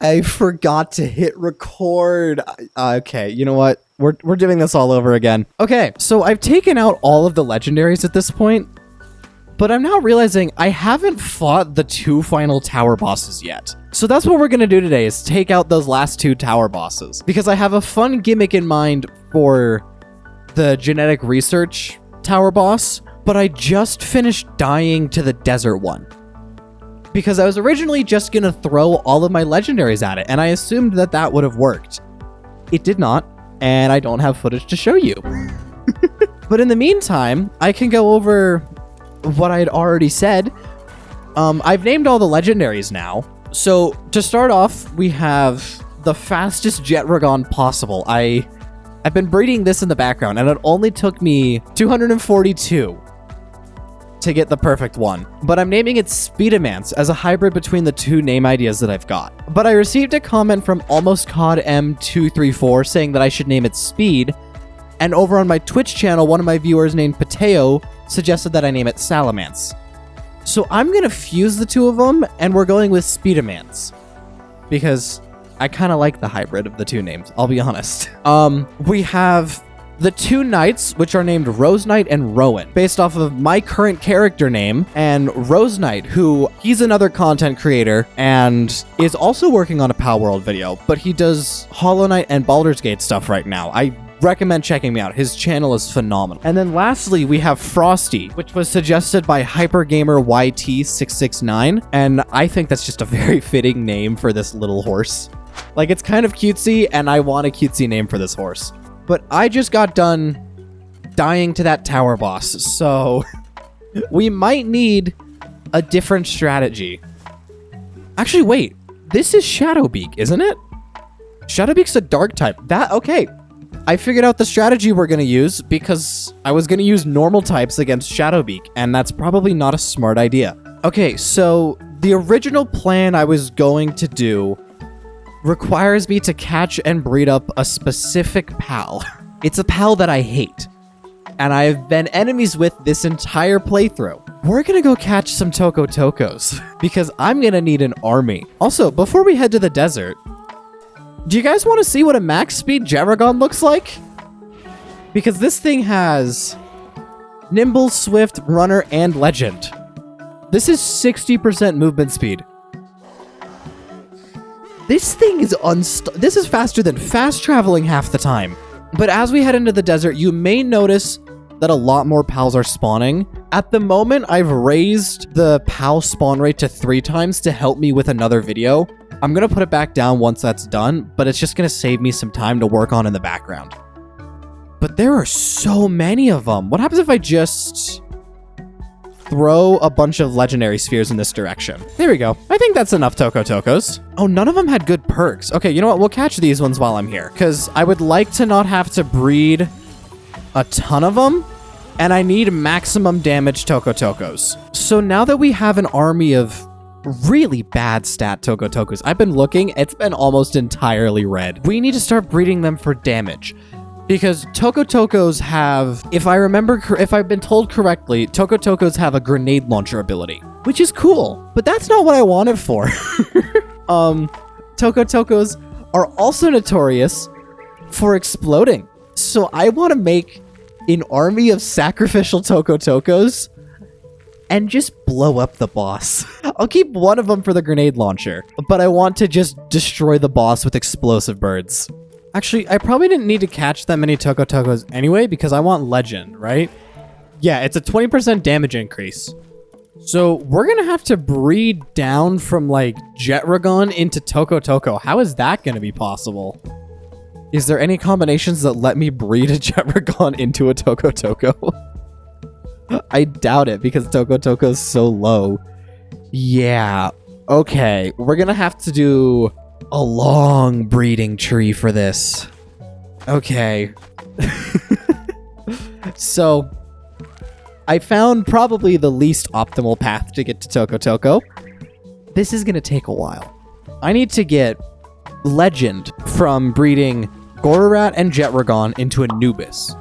I forgot to hit record. Okay, you know what? We're doing this all over again. Okay, so I've taken out all of the legendaries at this point, but I'm now realizing I haven't fought the 2 final tower bosses yet. So that's what we're gonna do today, is take out those last 2 tower bosses. Because I have a fun gimmick in mind for the genetic research tower boss, but I just finished dying to the desert one. Because I was originally just gonna throw all of my legendaries at it, and I assumed that that would have worked. It did not, and I don't have footage to show you. But in the meantime, I can go over what I had already said. I've named all the legendaries now. So to start off, we have the fastest Jetragon possible. I've been breeding this in the background, and it only took me 242 to get the perfect one. But I'm naming it Speedamance as a hybrid between the 2 name ideas that I've got. But I received a comment from AlmostCodM234 saying that I should name it Speed, and over on my Twitch channel, one of my viewers named Pateo suggested that I name it Salamance. So I'm gonna fuse the 2 of them, and we're going with Speedamance, because I kind of like the hybrid of the 2 names, I'll be honest. We have the 2 knights, which are named Rose Knight and Rowan, based off of my current character name, and Rose Knight, who, he's another content creator, and is also working on a Palworld video, but he does Hollow Knight and Baldur's Gate stuff right now. I recommend checking me out. His channel is phenomenal. And then lastly, we have Frosty, which was suggested by HyperGamerYT669, and I think that's just a very fitting name for this little horse. Like, it's kind of cutesy, and I want a cutesy name for this horse. But I just got done dying to that tower boss, so we might need a different strategy. Actually, wait. This is Shadowbeak, isn't it? Shadowbeak's a dark type. Okay. I figured out the strategy we're going to use because I was going to use normal types against Shadowbeak, and that's probably not a smart idea. Okay, so the original plan I was going to do requires me to catch and breed up a specific pal. It's a pal that I hate, and I've been enemies with this entire playthrough. We're gonna go catch some Tokotokos, because I'm gonna need an army. Also, before we head to the desert, do you guys want to see what a max speed Jetragon looks like? Because this thing has Nimble, Swift, Runner, and Legend. This is 60% movement speed. This thing is this is faster than fast traveling half the time. But as we head into the desert, you may notice that a lot more pals are spawning. At the moment, I've raised the pal spawn rate to 3 times to help me with another video. I'm gonna put it back down once that's done, but it's just gonna save me some time to work on in the background. But there are so many of them. What happens if I just throw a bunch of legendary spheres in this direction? There we go. I think that's enough Tokotokos. Oh, none of them had good perks. Okay, you know what? We'll catch these ones while I'm here, because I would like to not have to breed a ton of them, and I need maximum damage Tokotokos. So now that we have an army of really bad stat Tokotokos, I've been looking, it's been almost entirely red. We need to start breeding them for damage. Because Tokotokos have, if I've been told correctly, Tokotokos have a grenade launcher ability, which is cool, but that's not what I want it for. Tokotokos are also notorious for exploding. So I want to make an army of sacrificial Tokotokos and just blow up the boss. I'll keep one of them for the grenade launcher, but I want to just destroy the boss with explosive birds. Actually, I probably didn't need to catch that many Tokotokos anyway, because I want Legend, right? Yeah, it's a 20% damage increase. So we're gonna have to breed down from, like, Jetragon into Tokotoko. How is that gonna be possible? Is there any combinations that let me breed a Jetragon into a Tokotoko? I doubt it, because Tokotoko is so low. Yeah, okay. We're gonna have to do a long breeding tree for this. Okay. So, I found probably the least optimal path to get to Tokotoko. This is gonna take a while. I need to get Legend from breeding Gorarat and Jetragon into Anubis.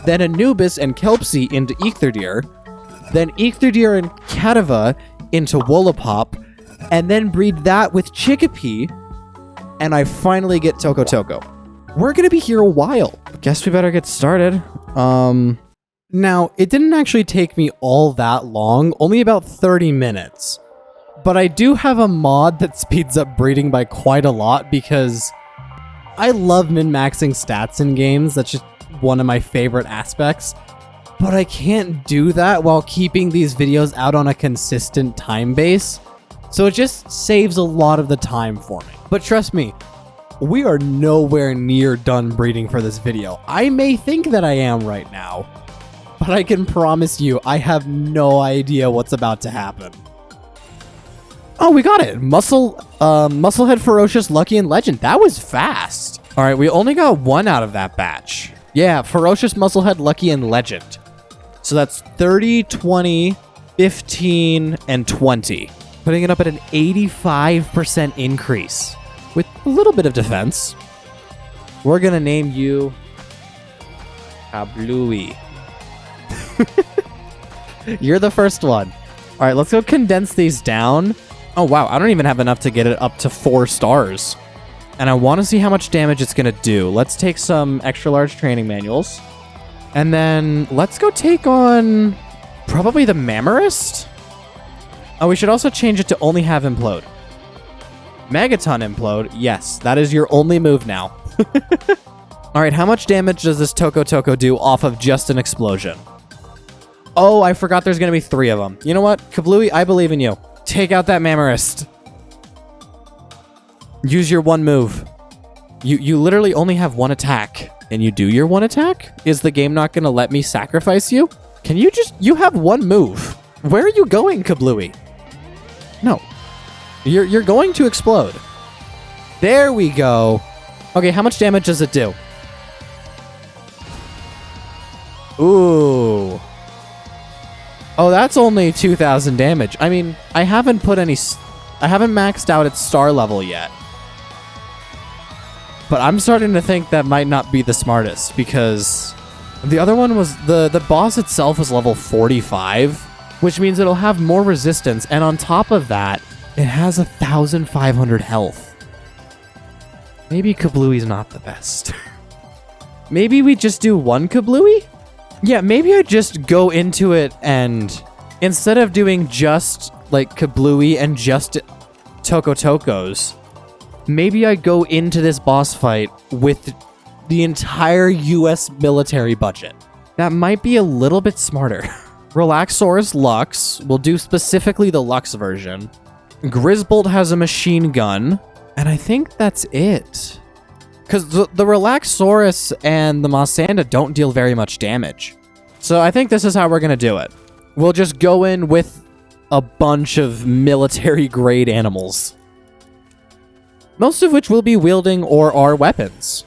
Then Anubis and Kelpsie into Eikthyr, then Eikthyr and Katava into Wollopop, and then breed that with Chicopee and I finally get Toko Toko. We're gonna be here a while. Guess we better get started. Now, it didn't actually take me all that long, only about 30 minutes. But I do have a mod that speeds up breeding by quite a lot because I love min-maxing stats in games. That's just one of my favorite aspects. But I can't do that while keeping these videos out on a consistent time base. So it just saves a lot of the time for me. But trust me, we are nowhere near done breeding for this video. I may think that I am right now, but I can promise you I have no idea what's about to happen. Oh, we got it. Musclehead, Ferocious, Lucky, and Legend. That was fast. All right, we only got one out of that batch. Yeah, Ferocious, Musclehead, Lucky, and Legend. So that's 30, 20, 15, and 20. Putting it up at an 85% increase with a little bit of defense. We're going to name you Kablooey. You're the first one. All right, let's go condense these down. Oh, wow. I don't even have enough to get it up to 4 stars. And I want to see how much damage it's going to do. Let's take some extra large training manuals. And then let's go take on probably the Mammarist. Oh, we should also change it to only have Implode. Megaton Implode. Yes, that is your only move now. All right, how much damage does this Toko Toko do off of just an explosion? Oh, I forgot there's going to be 3 of them. You know what? Kablooey, I believe in you. Take out that Mammarist. Use your one move. You literally only have 1 attack. And you do your 1 attack? Is the game not going to let me sacrifice you? Can you just... You have 1 move. Where are you going, Kablooey? No. You're going to explode. There we go. Okay, how much damage does it do? Ooh. Oh, that's only 2,000 damage. I mean, I haven't maxed out its star level yet. But I'm starting to think that might not be the smartest because the other one was the boss itself was level 45, which means it'll have more resistance. And on top of that, it has 1,500 health. Maybe Kablooey's not the best. Maybe we just do 1 Kablooey? Yeah, maybe I just go into it and instead of doing just like Kablooey and just Toko Tokos, maybe I go into this boss fight with the entire US military budget. That might be a little bit smarter. Relaxsaurus Lux, we'll do specifically the Lux version. Grisbolt has a machine gun, and I think that's it. Because the Relaxsaurus and the Mossanda don't deal very much damage. So I think this is how we're going to do it. We'll just go in with a bunch of military-grade animals. Most of which will be wielding or are weapons.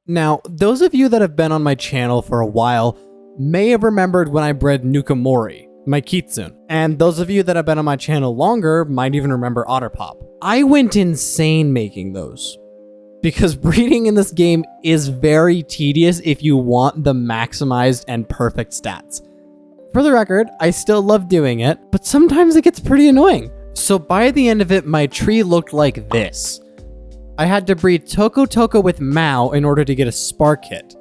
Now, those of you that have been on my channel for a while may have remembered when I bred Nukamori, my Kitsune. And those of you that have been on my channel longer might even remember Otterpop. I went insane making those. Because breeding in this game is very tedious if you want the maximized and perfect stats. For the record, I still love doing it, but sometimes it gets pretty annoying. So by the end of it, my tree looked like this. I had to breed Toko Toko with Mao in order to get a Spark Hit.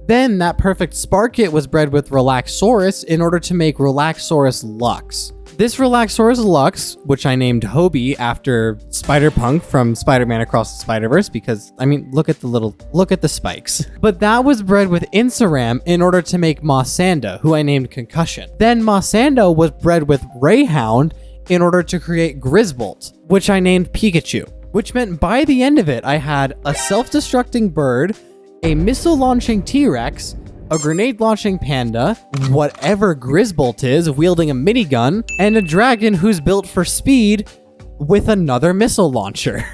Then that perfect Spark Hit was bred with Relaxsaurus in order to make Relaxsaurus Lux. This Relaxsaurus Lux, which I named Hobie after Spider-Punk from Spider-Man Across the Spider-Verse because, I mean, look at the spikes. But that was bred with Insaram in order to make Mossanda, who I named Concussion. Then Mossanda was bred with Rayhound in order to create Grisbolt, which I named Pikachu. Which meant by the end of it, I had a self-destructing bird, a missile-launching T-Rex, a grenade-launching panda, whatever Grisbolt is wielding a minigun, and a dragon who's built for speed with another missile launcher.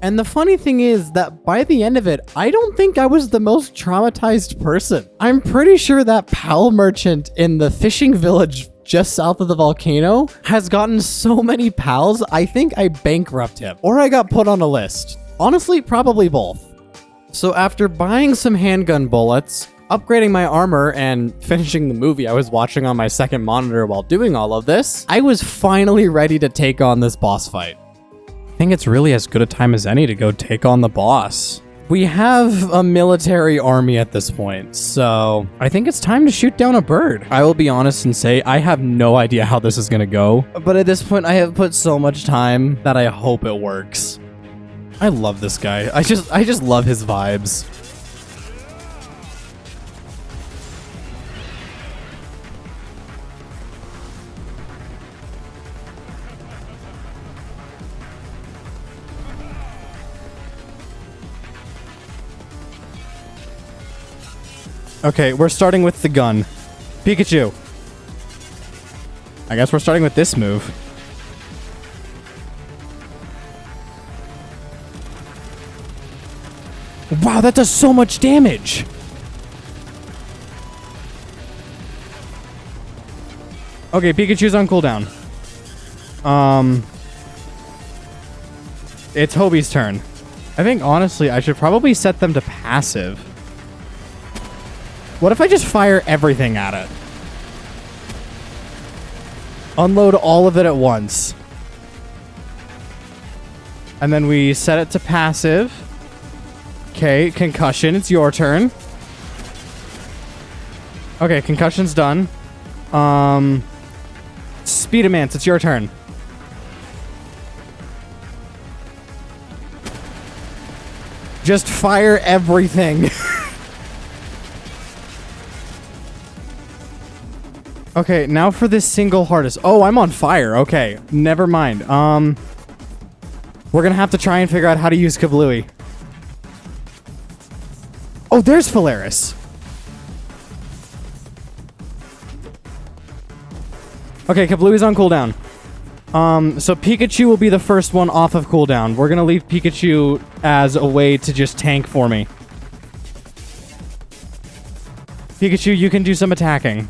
And the funny thing is that by the end of it, I don't think I was the most traumatized person. I'm pretty sure that Pal merchant in the fishing village just south of the volcano has gotten so many pals, I think I bankrupt him. Or I got put on a list. Honestly, probably both. So after buying some handgun bullets, upgrading my armor and finishing the movie I was watching on my second monitor while doing all of this, I was finally ready to take on this boss fight. I think it's really as good a time as any to go take on the boss. We have a military army at this point, so I think it's time to shoot down a bird. I will be honest and say I have no idea how this is gonna go, but at this point I have put so much time that I hope it works. I love this guy. I just love his vibes. Okay, we're starting with the gun. Pikachu. I guess we're starting with this move. Wow, that does so much damage! Okay, Pikachu's on cooldown. It's Hobie's turn. I think, honestly, I should probably set them to passive. What if I just fire everything at it? Unload all of it at once. And then we set it to passive. Okay, concussion, it's your turn. Okay, concussion's done. Speedamance, it's your turn. Just fire everything. Okay, now for this single hardest. Oh, I'm on fire. Okay, never mind. We're gonna have to try and figure out how to use Kablooey. Oh, there's Phalaris. Okay, Kablooey's on cooldown. So Pikachu will be the first one off of cooldown. We're gonna leave Pikachu as a way to just tank for me. Pikachu, you can do some attacking.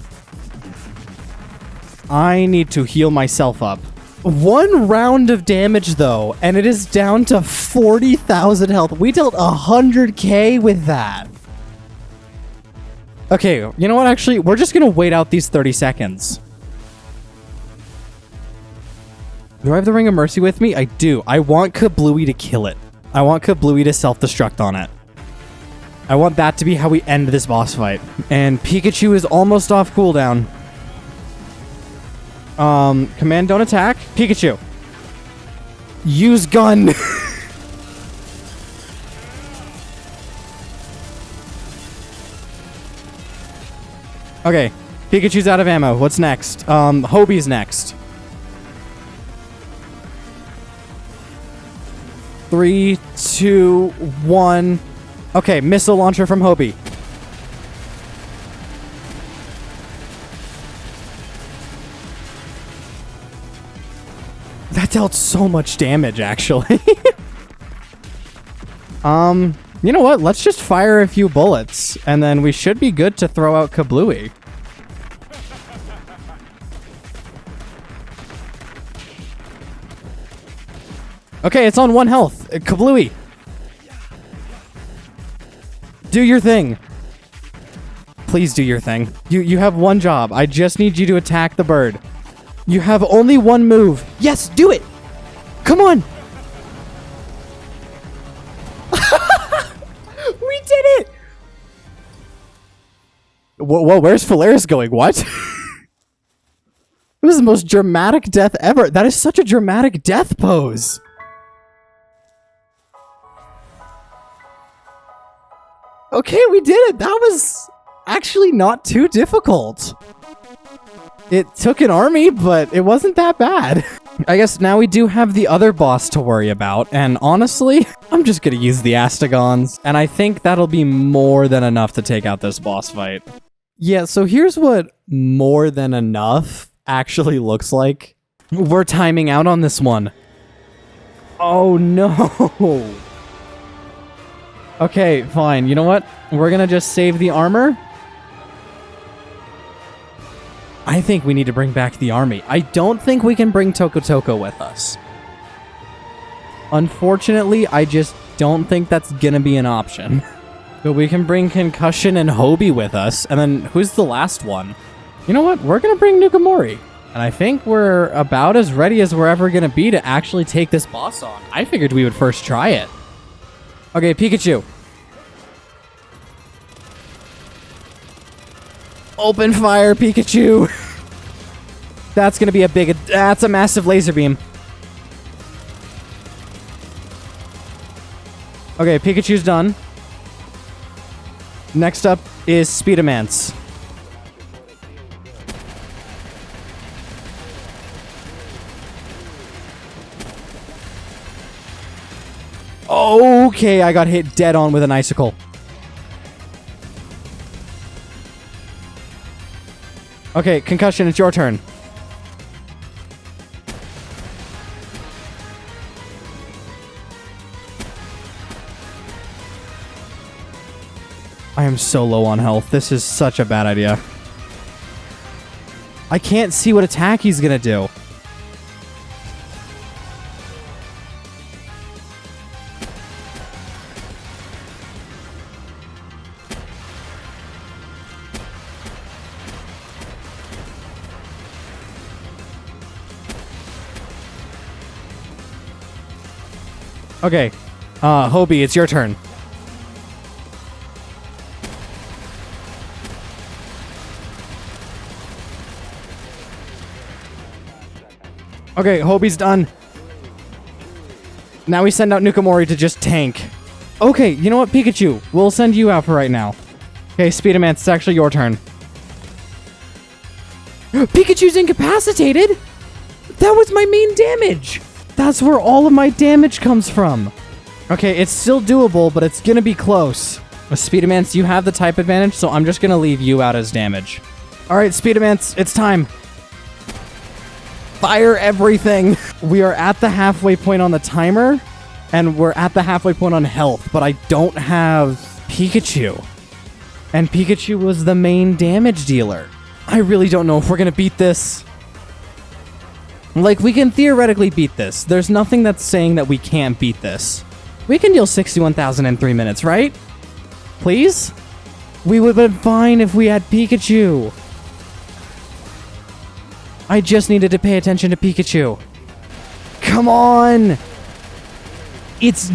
I need to heal myself up. One round of damage, though, and it is down to 40,000 health. We dealt 100k with that. Okay, you know what, actually? We're just gonna wait out these 30 seconds. Do I have the Ring of Mercy with me? I do. I want Kablooey to kill it. I want Kablooey to self-destruct on it. I want that to be how we end this boss fight. And Pikachu is almost off cooldown. Command don't attack. Pikachu. Use gun. Okay. Pikachu's out of ammo. What's next? Hobie's next. 3, 2, 1. Okay, missile launcher from Hobie. That dealt so much damage, actually. You know what? Let's just fire a few bullets, and then we should be good to throw out Kablooey. Okay, it's on 1 health. Kablooey. Do your thing. Please do your thing. You have one job. I just need you to attack the bird. You have only one move. Yes, do it. Come on. We did it. Whoa, where's Phalaris going? What? It was the most dramatic death ever. That is such a dramatic death pose. Okay, we did it. That was actually not too difficult. It took an army, but it wasn't that bad. I guess now we do have the other boss to worry about, and honestly, I'm just gonna use the Astigons, and I think that'll be more than enough to take out this boss fight. Yeah, so here's what more than enough actually looks like. We're timing out on this one. Oh no. Okay, fine. You know what? We're gonna just save the armor. I think we need to bring back the army. I don't think we can bring Toko with us. Unfortunately, I just don't think that's gonna be an option. But we can bring Concussion and Hobie with us. And then who's the last one? You know what? We're going to bring Nukamori. And I think we're about as ready as we're ever going to be to actually take this boss on. I figured we would first try it. Okay, Pikachu. Open fire, Pikachu. That's going to be a big... That's a massive laser beam. Okay, Pikachu's done. Next up is Speedamance. Okay, I got hit dead on with an icicle. Okay, Concussion, it's your turn. I am so low on health. This is such a bad idea. I can't see what attack he's gonna do. Okay, Hobie, it's your turn. Okay, Hobie's done. Now we send out Nukamori to just tank. Okay, you know what, Pikachu? We'll send you out for right now. Okay, Speedamance, it's actually your turn. Pikachu's incapacitated? That was my main damage! That's where all of my damage comes from. Okay, it's still doable, but it's gonna be close. With Speedamance, you have the type advantage, so I'm just gonna leave you out as damage. Alright, Speedamance, it's time. Fire everything. We are at the halfway point on the timer, and we're at the halfway point on health, but I don't have Pikachu. And Pikachu was the main damage dealer. I really don't know if we're gonna beat this. Like, we can theoretically beat this. There's nothing that's saying that we can't beat this. We can deal 61,000 in 3 minutes, right? Please? We would have been fine if we had Pikachu. I just needed to pay attention to Pikachu. Come on! It's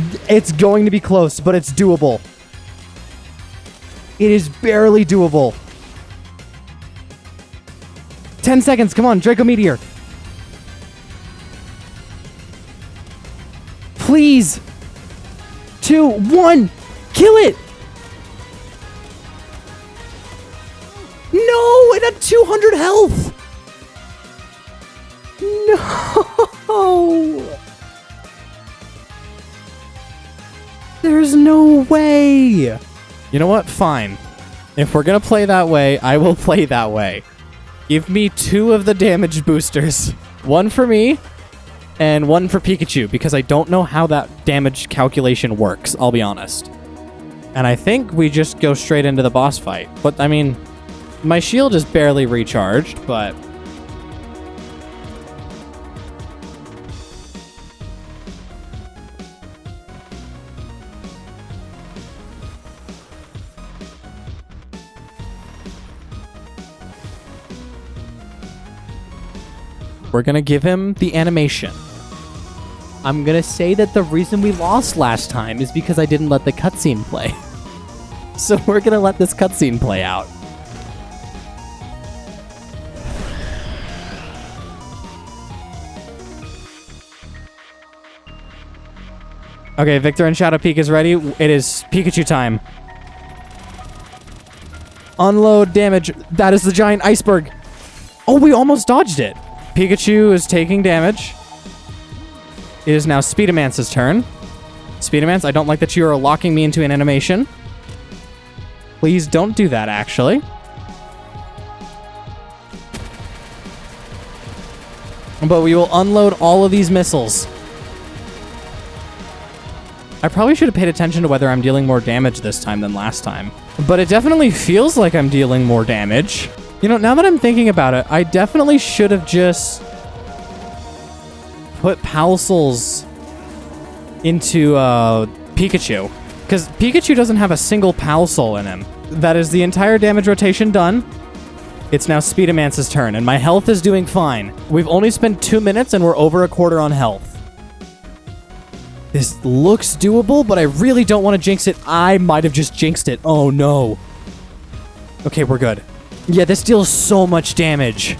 going to be close, but it's doable. It is barely doable. 10 seconds, come on, Draco Meteor. Please! 2, 1, kill it! No, it had 200 health! No! There's no way! You know what? Fine. If we're gonna play that way, I will play that way. Give me 2 of the damage boosters. 1 for me, and 1 for Pikachu, because I don't know how that damage calculation works, I'll be honest. And I think we just go straight into the boss fight. But, I mean, my shield is barely recharged, but... we're gonna give him the animation. I'm gonna say that the reason we lost last time is because I didn't let the cutscene play. So we're gonna let this cutscene play out. Okay, Victor and Shadow Peak is ready. It is Pikachu time. Unload damage. That is the giant iceberg. Oh, we almost dodged it. Pikachu is taking damage. It is now Speedamance's turn. Speedamance, I don't like that you are locking me into an animation. Please don't do that, actually. But we will unload all of these missiles. I probably should have paid attention to whether I'm dealing more damage this time than last time. But it definitely feels like I'm dealing more damage. You know, now that I'm thinking about it, I definitely should have just put Palworld into Pikachu. Because Pikachu doesn't have a single Pal Soul in him. That is the entire damage rotation done. It's now Speedamance's turn, and my health is doing fine. We've only spent 2 minutes, and we're over a quarter on health. This looks doable, but I really don't want to jinx it. I might have just jinxed it. Oh, no. Okay, we're good. Yeah, this deals so much damage.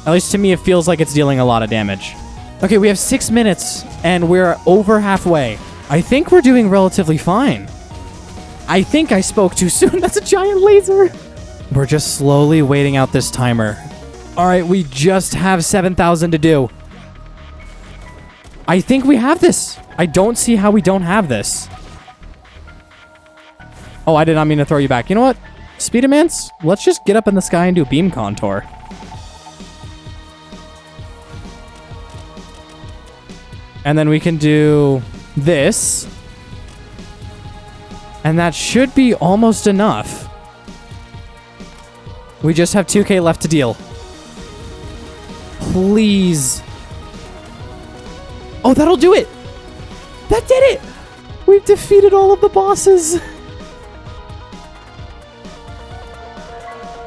At least to me, it feels like it's dealing a lot of damage. Okay, we have 6 minutes, and we're over halfway. I think we're doing relatively fine. I think I spoke too soon. That's a giant laser. We're just slowly waiting out this timer. All right, we just have 7,000 to do. I think we have this. I don't see how we don't have this. Oh, I did not mean to throw you back. You know what? Speedamance, let's just get up in the sky and do beam contour. And then we can do this. And that should be almost enough. We just have 2k left to deal. Please. Oh, that'll do it. That did it. We've defeated all of the bosses.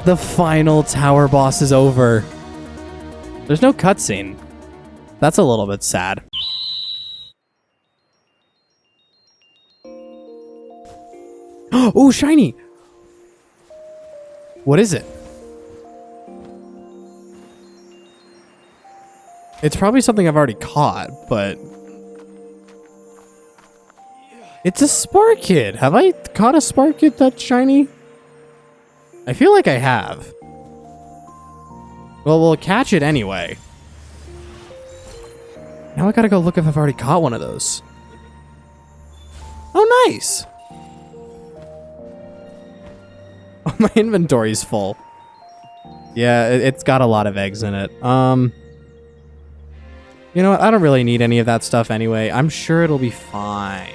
The final tower boss is over. There's no cutscene. That's a little bit sad. Oh, shiny! What is it? It's probably something I've already caught, but... It's a Sparkid! Have I caught a Sparkid that's shiny? I feel like I have. Well, we'll catch it anyway. Now I gotta go look if I've already caught one of those. Oh, nice! Oh, my inventory's full. Yeah, it's got a lot of eggs in it. You know what? I don't really need any of that stuff anyway. I'm sure it'll be fine.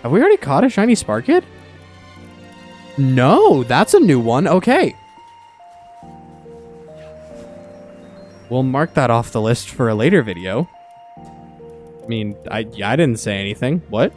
Have we already caught a shiny Sparkid? No, that's a new one. Okay. We'll mark that off the list for a later video. I mean, I didn't say anything. What?